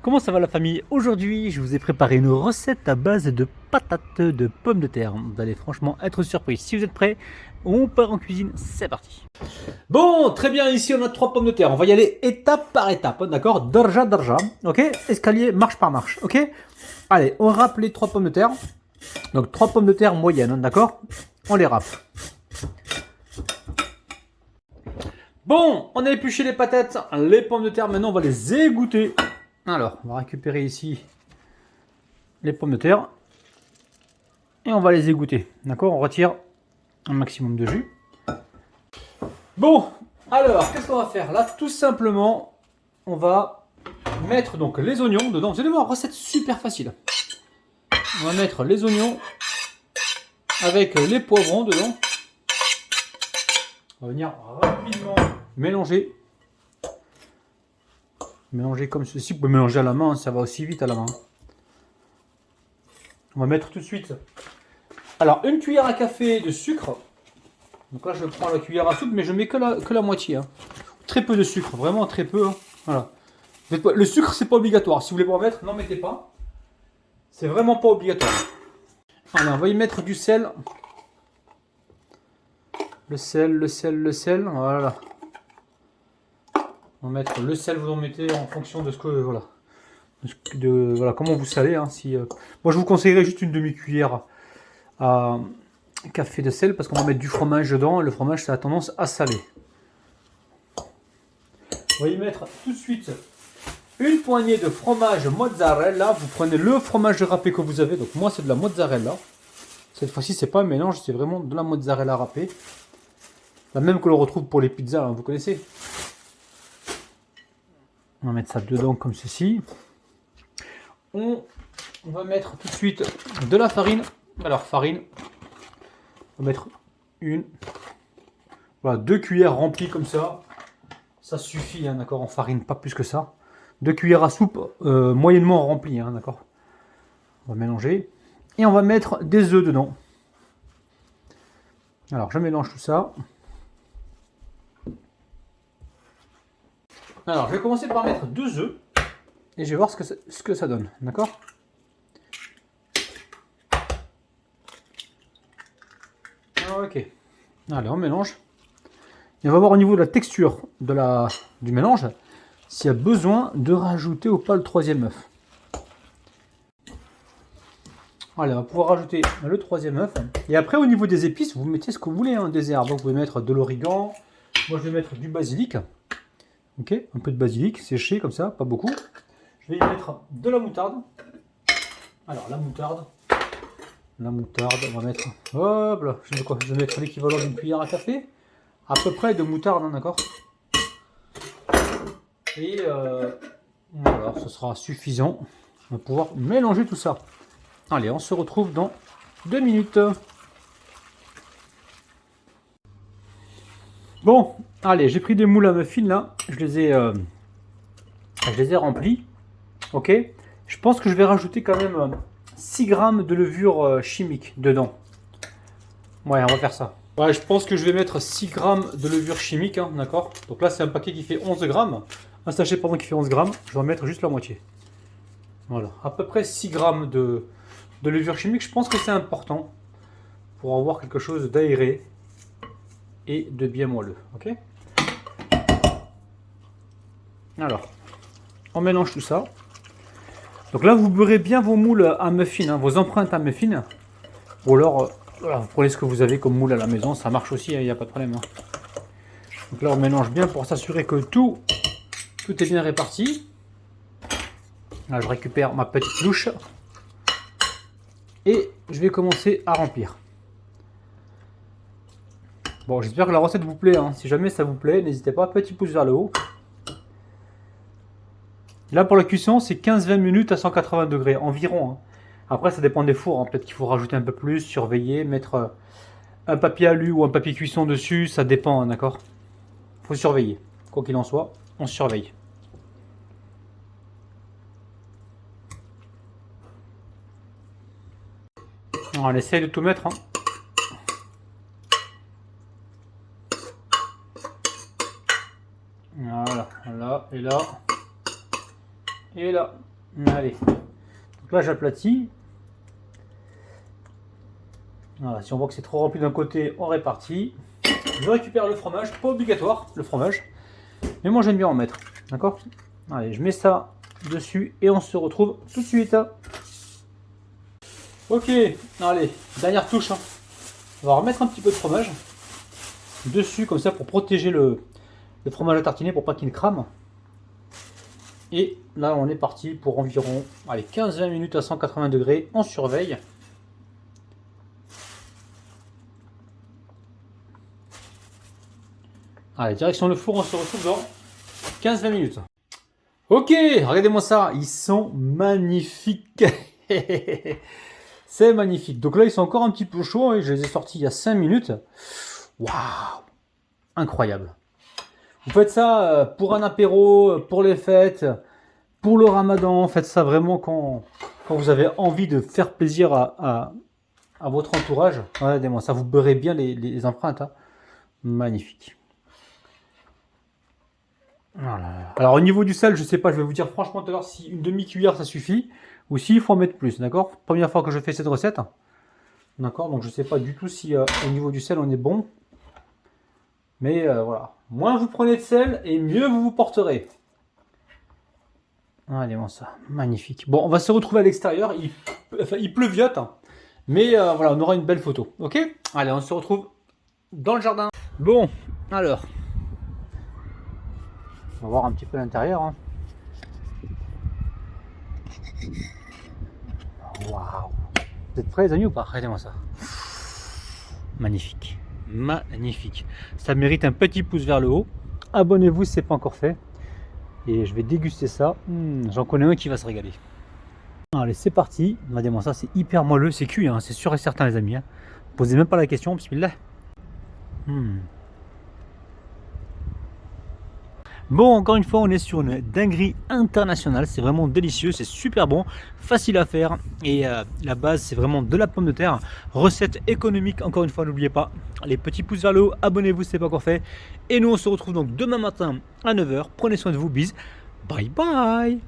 Comment ça va la famille? Aujourd'hui, je vous ai préparé une recette à base de patates de pommes de terre. Vous allez franchement être surpris. Si vous êtes prêts, on part en cuisine, c'est parti. Bon, très bien, ici on a 3 pommes de terre. On va y aller étape par étape, d'accord? Darja, darja, ok? Escalier, marche par marche, ok? Allez, on râpe les 3 pommes de terre. Donc 3 pommes de terre moyennes, hein, d'accord? On les râpe. Bon, on a épluché les patates, les pommes de terre, maintenant on va les égoutter. Alors, on va récupérer ici les pommes de terre et on va les égoutter. D'accord? On retire un maximum de jus. Bon, alors, qu'est-ce qu'on va faire? Là, tout simplement, on va mettre donc les oignons dedans. Vous allez voir, recette super facile. On va mettre les oignons avec les poivrons dedans. On va venir rapidement mélanger. Mélanger comme ceci. Vous pouvez mélanger à la main, ça va aussi vite à la main. On va mettre tout de suite, alors, une cuillère à café de sucre. Donc là, je prends la cuillère à soupe, mais je mets que la moitié. Hein. Très peu de sucre, vraiment très peu. Hein. Voilà. Le sucre, c'est pas obligatoire. Si vous voulez pas en mettre, n'en mettez pas. C'est vraiment pas obligatoire. Allez, on va y mettre du sel. Le sel. Voilà. On va mettre le sel, vous en mettez en fonction de ce que, voilà. Voilà, comment vous salez. Hein, moi, je vous conseillerais juste une demi-cuillère à café de sel parce qu'on va mettre du fromage dedans et le fromage ça a tendance à saler. On va y mettre tout de suite une poignée de fromage mozzarella. Vous prenez le fromage râpé que vous avez, donc moi c'est de la mozzarella. Cette fois-ci c'est pas un mélange, c'est vraiment de la mozzarella râpée. La même que l'on retrouve pour les pizzas, hein, vous connaissez. On va mettre ça dedans comme ceci. On va mettre tout de suite de la farine. Alors farine, on va mettre voilà, 2 cuillères remplies comme ça. Ça suffit, hein, d'accord, en farine, pas plus que ça. 2 cuillères à soupe moyennement remplies, hein, d'accord. On va mélanger. Et on va mettre des œufs dedans. Alors, je mélange tout ça. Alors, je vais commencer par mettre 2 œufs. Et je vais voir ce que ça donne, d'accord. Ok. Allez, on mélange. Et on va voir au niveau de la texture du mélange s'il y a besoin de rajouter ou pas le 3e œuf. Allez, on va pouvoir rajouter le 3e œuf. Et après, au niveau des épices, vous mettez ce que vous voulez, hein, des herbes. Donc, vous pouvez mettre de l'origan. Moi, je vais mettre du basilic. Ok, un peu de basilic séché comme ça, pas beaucoup. Je vais y mettre de la moutarde. Alors, la moutarde, on va mettre. Hop là, je vais mettre l'équivalent d'une cuillère à café. À peu près de moutarde, hein, d'accord. Et voilà, ce sera suffisant. On va pouvoir mélanger tout ça. Allez, on se retrouve dans 2 minutes. Bon, allez, j'ai pris des moules à muffins là. Je les ai remplis. Ok. Je pense que je vais rajouter quand même 6 grammes de levure chimique dedans. Ouais, on va faire ça. Ouais, je pense que je vais mettre 6 grammes de levure chimique, hein, d'accord. Donc là, c'est un paquet qui fait 11 grammes. Un sachet, pardon, qui fait 11 grammes. Je vais en mettre juste la moitié. Voilà, à peu près 6 grammes de levure chimique. Je pense que c'est important pour avoir quelque chose d'aéré et de bien moelleux. Ok. Alors, on mélange tout ça. Donc là, vous beurrez bien vos moules à muffins, hein, vos empreintes à muffins. Ou alors, voilà, vous prenez ce que vous avez comme moule à la maison, ça marche aussi, il n'y a pas de problème. Hein. Donc là, on mélange bien pour s'assurer que tout est bien réparti. Là, je récupère ma petite louche. Et je vais commencer à remplir. Bon, j'espère que la recette vous plaît. Hein. Si jamais ça vous plaît, n'hésitez pas, petit pouce vers le haut. Là, pour la cuisson, c'est 15-20 minutes à 180 degrés environ. Hein. Après, ça dépend des fours. Hein. Peut-être qu'il faut rajouter un peu plus, surveiller, mettre un papier alu ou un papier cuisson dessus. Ça dépend, hein, d'accord. Il faut surveiller. Quoi qu'il en soit, on surveille. On essaye de tout mettre. Hein. Voilà, là, et là. Et là. Allez. Donc là, j'aplatis. Voilà, si on voit que c'est trop rempli d'un côté, on répartit. Je récupère le fromage, pas obligatoire le fromage, mais moi j'aime bien en mettre, d'accord? Allez, je mets ça dessus et on se retrouve tout de suite. Ok, allez, dernière touche, hein. On va remettre un petit peu de fromage dessus comme ça pour protéger le fromage à tartiner pour pas qu'il crame. Et là on est parti pour environ 15-20 minutes à 180 degrés, on surveille. Allez, direction le four, on se retrouve dans 15-20 minutes. Ok, regardez-moi ça, ils sont magnifiques. C'est magnifique. Donc là, ils sont encore un petit peu chauds, et je les ai sortis il y a 5 minutes. Waouh, incroyable. Vous faites ça pour un apéro, pour les fêtes, pour le ramadan. Faites ça vraiment quand vous avez envie de faire plaisir à votre entourage. Regardez-moi ça, vous beurrez bien les empreintes. Hein. Magnifique. Voilà. Alors au niveau du sel, je sais pas, je vais vous dire franchement tout à l'heure si une demi-cuillère ça suffit ou s'il faut en mettre plus, d'accord? Première fois que je fais cette recette, d'accord? Donc je sais pas du tout si au niveau du sel on est bon, mais voilà. Moins vous prenez de sel et mieux vous vous porterez. Allez, bon ça, magnifique. Bon, on va se retrouver à l'extérieur, il pleuviote, hein. Mais voilà, on aura une belle photo, ok? Allez, on se retrouve dans le jardin. Bon, alors... On va voir un petit peu l'intérieur. Hein. Waouh! Vous êtes prêts les amis ou pas? Regardez-moi ça. Magnifique. Magnifique. Ça mérite un petit pouce vers le haut. Abonnez-vous si ce n'est pas encore fait. Et je vais déguster ça. J'en connais un qui va se régaler. Allez, c'est parti. Regardez-moi ça, c'est hyper moelleux. C'est cuit, hein. C'est sûr et certain les amis. Hein. Posez même pas la question, bismillah. Bon, encore une fois, on est sur une dinguerie internationale. C'est vraiment délicieux, c'est super bon, facile à faire. Et la base, c'est vraiment de la pomme de terre. Recette économique, encore une fois, n'oubliez pas. Les petits pouces vers le haut, abonnez-vous si ce n'est pas encore fait. Et nous, on se retrouve donc demain matin à 9 h. Prenez soin de vous, bis. Bye bye.